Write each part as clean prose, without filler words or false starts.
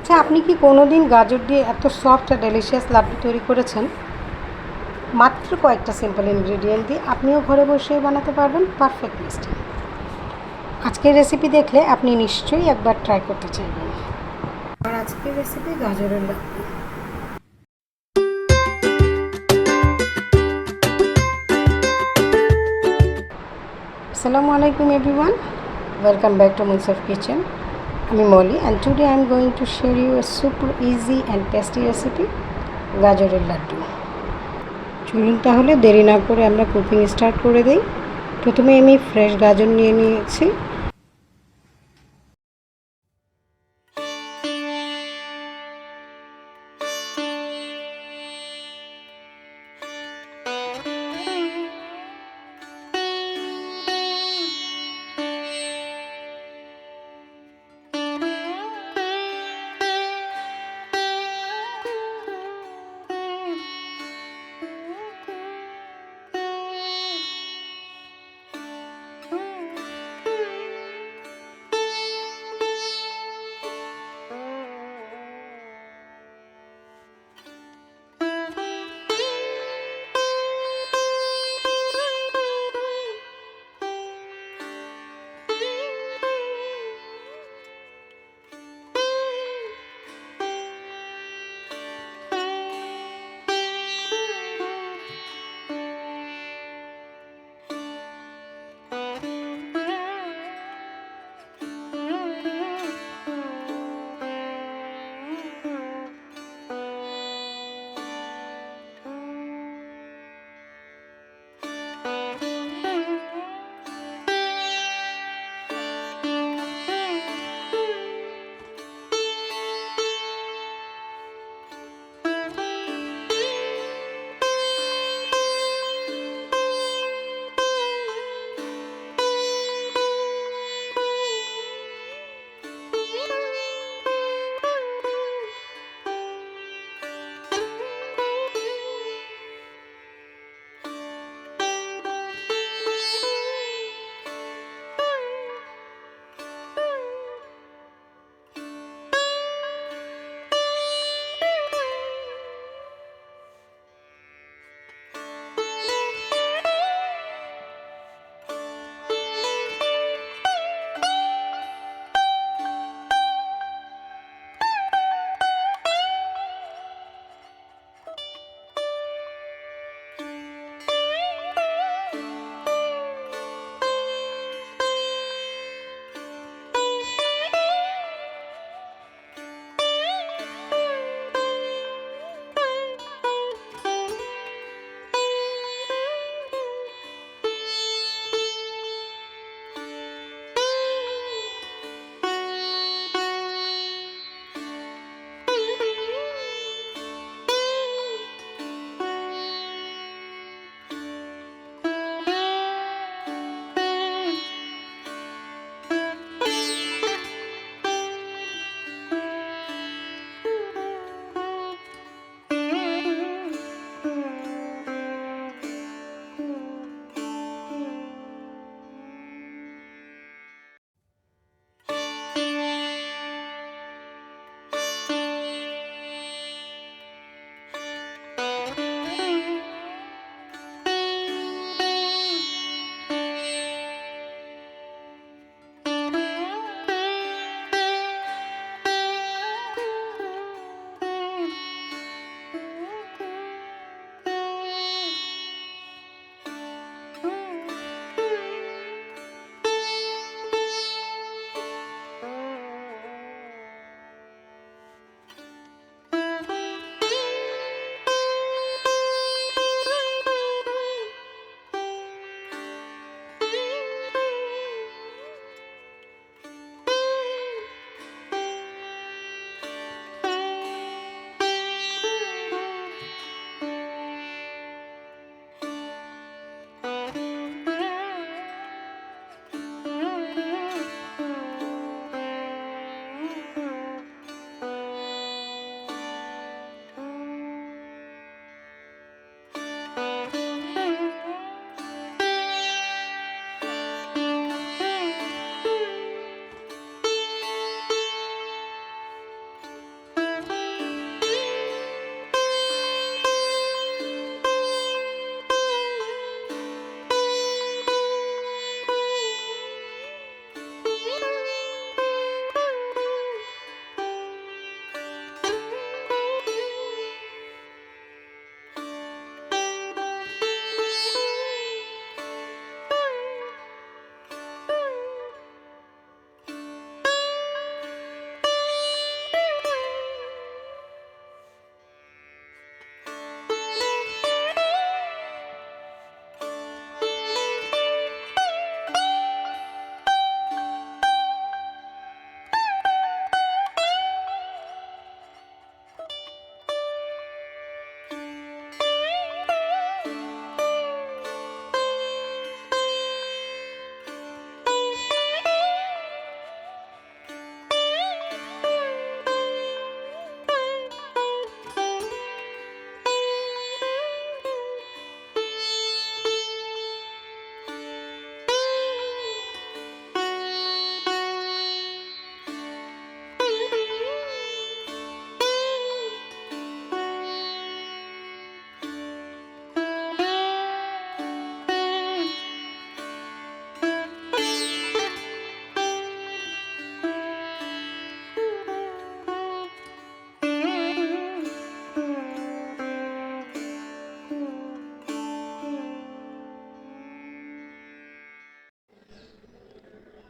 আচ্ছা, আপনি কি কোনোদিন গাজর দিয়ে এত সফট আর ডেলিশিয়াস লাড্ডু তৈরি করেছেন? মাত্র কয়েকটা সিম্পল ইনগ্রেডিয়েন্ট দিয়ে আপনিও ঘরে বসে বানাতে পারবেন পারফেক্ট মিষ্টি। আজকের রেসিপি দেখলে আপনি নিশ্চয়ই একবার ট্রাই করতে চাইবেন। আর আজকের রেসিপি গাজরের লাড্ডু। আসসালামু আলাইকুম everyone, welcome back to Munsaf kitchen. আমি Molly and today I am going to share you a super easy and tasty recipe, গাজরের লাড্ডু। চলুন তাহলে দেরি না করে আমরা কুকিং স্টার্ট করে দিই। প্রথমে আমি ফ্রেশ গাজর নিয়ে নিয়েছি।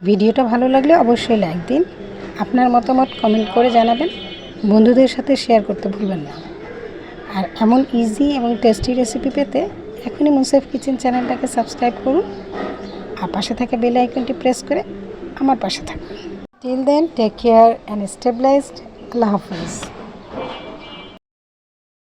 ভিডিওটা ভালো লাগলে অবশ্যই লাইক দিন, আপনার মতামত কমেন্ট করে জানাবেন, বন্ধুদের সাথে শেয়ার করতে ভুলবেন না। আর এমন ইজি এবং টেস্টি রেসিপি পেতে এখনই মুনসেফ কিচেন চ্যানেলটাকে সাবস্ক্রাইব করুন আর পাশে থাকা বেল আইকনটি প্রেস করে আমার পাশে থাকুন। Till then, take care and stay blessed. Allah Hafiz.